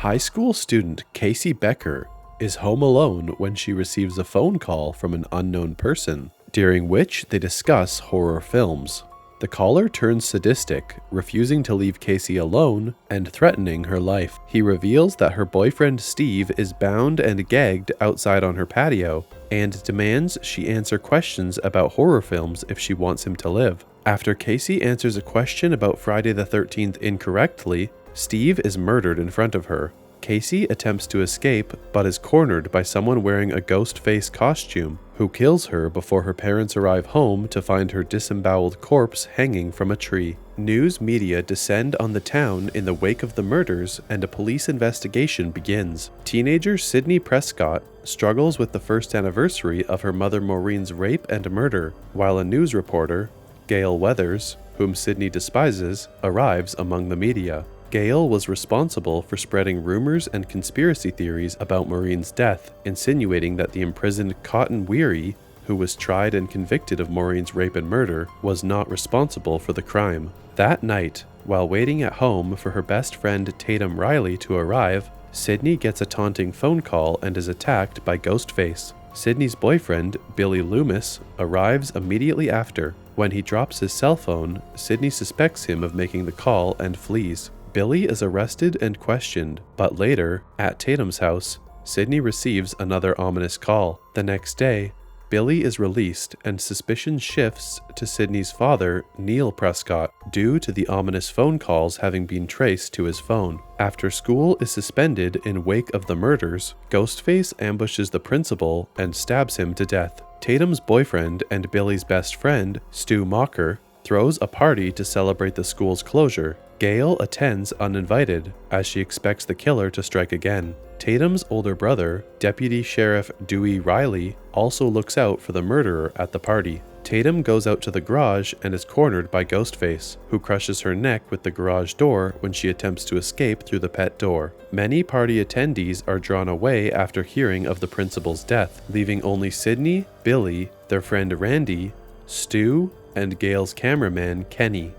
High school student Casey Becker is home alone when she receives a phone call from an unknown person, during which they discuss horror films. The caller turns sadistic, refusing to leave Casey alone and threatening her life. He reveals that her boyfriend Steve is bound and gagged outside on her patio and demands she answer questions about horror films if she wants him to live. After Casey answers a question about Friday the 13th incorrectly, Steve is murdered in front of her. Casey attempts to escape but is cornered by someone wearing a ghost face costume, who kills her before her parents arrive home to find her disemboweled corpse hanging from a tree. News media descend on the town in the wake of the murders, and a police investigation begins. Teenager Sydney Prescott struggles with the first anniversary of her mother Maureen's rape and murder, while a news reporter, Gail Weathers, whom Sydney despises, arrives among the media. Gail was responsible for spreading rumors and conspiracy theories about Maureen's death, insinuating that the imprisoned Cotton Weary, who was tried and convicted of Maureen's rape and murder, was not responsible for the crime. That night, while waiting at home for her best friend Tatum Riley to arrive, Sydney gets a taunting phone call and is attacked by Ghostface. Sydney's boyfriend, Billy Loomis, arrives immediately after. When he drops his cell phone, Sydney suspects him of making the call and flees. Billy is arrested and questioned, but later, at Tatum's house, Sydney receives another ominous call. The next day, Billy is released and suspicion shifts to Sydney's father, Neil Prescott, due to the ominous phone calls having been traced to his phone. After school is suspended in wake of the murders, Ghostface ambushes the principal and stabs him to death. Tatum's boyfriend and Billy's best friend, Stu Mocker, throws a party to celebrate the school's closure. Gail attends uninvited, as she expects the killer to strike again. Tatum's older brother, Deputy Sheriff Dewey Riley, also looks out for the murderer at the party. Tatum goes out to the garage and is cornered by Ghostface, who crushes her neck with the garage door when she attempts to escape through the pet door. Many party attendees are drawn away after hearing of the principal's death, leaving only Sydney, Billy, their friend Randy, Stu, and Gail's cameraman Kenny.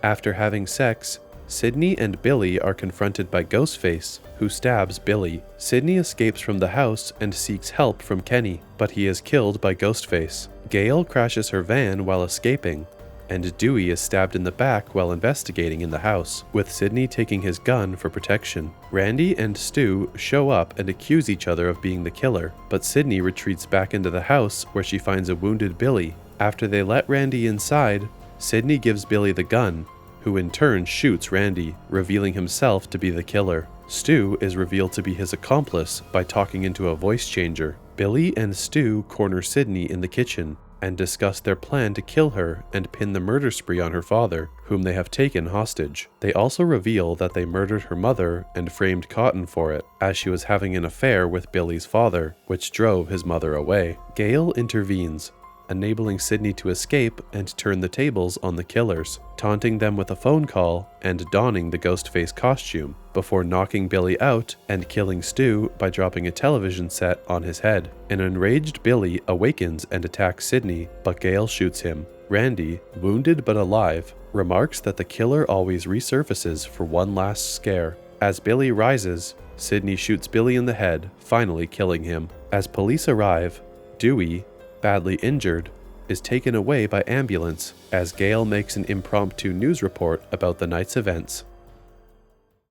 After having sex, Sydney and Billy are confronted by Ghostface, who stabs Billy. Sydney escapes from the house and seeks help from Kenny, but he is killed by Ghostface. Gail crashes her van while escaping, and Dewey is stabbed in the back while investigating in the house, with Sydney taking his gun for protection. Randy and Stu show up and accuse each other of being the killer, but Sydney retreats back into the house where she finds a wounded Billy. After they let Randy inside, Sydney gives Billy the gun, who in turn shoots Randy, revealing himself to be the killer. Stu is revealed to be his accomplice by talking into a voice changer. Billy and Stu corner Sydney in the kitchen and discuss their plan to kill her and pin the murder spree on her father, whom they have taken hostage. They also reveal that they murdered her mother and framed Cotton for it, as she was having an affair with Billy's father, which drove his mother away. Gail intervenes, enabling Sydney to escape and turn the tables on the killers, taunting them with a phone call and donning the Ghostface costume, before knocking Billy out and killing Stu by dropping a television set on his head. An enraged Billy awakens and attacks Sydney, but Gail shoots him. Randy, wounded but alive, remarks that the killer always resurfaces for one last scare. As Billy rises, Sydney shoots Billy in the head, finally killing him. As police arrive, Dewey, badly injured, is taken away by ambulance as Gail makes an impromptu news report about the night's events.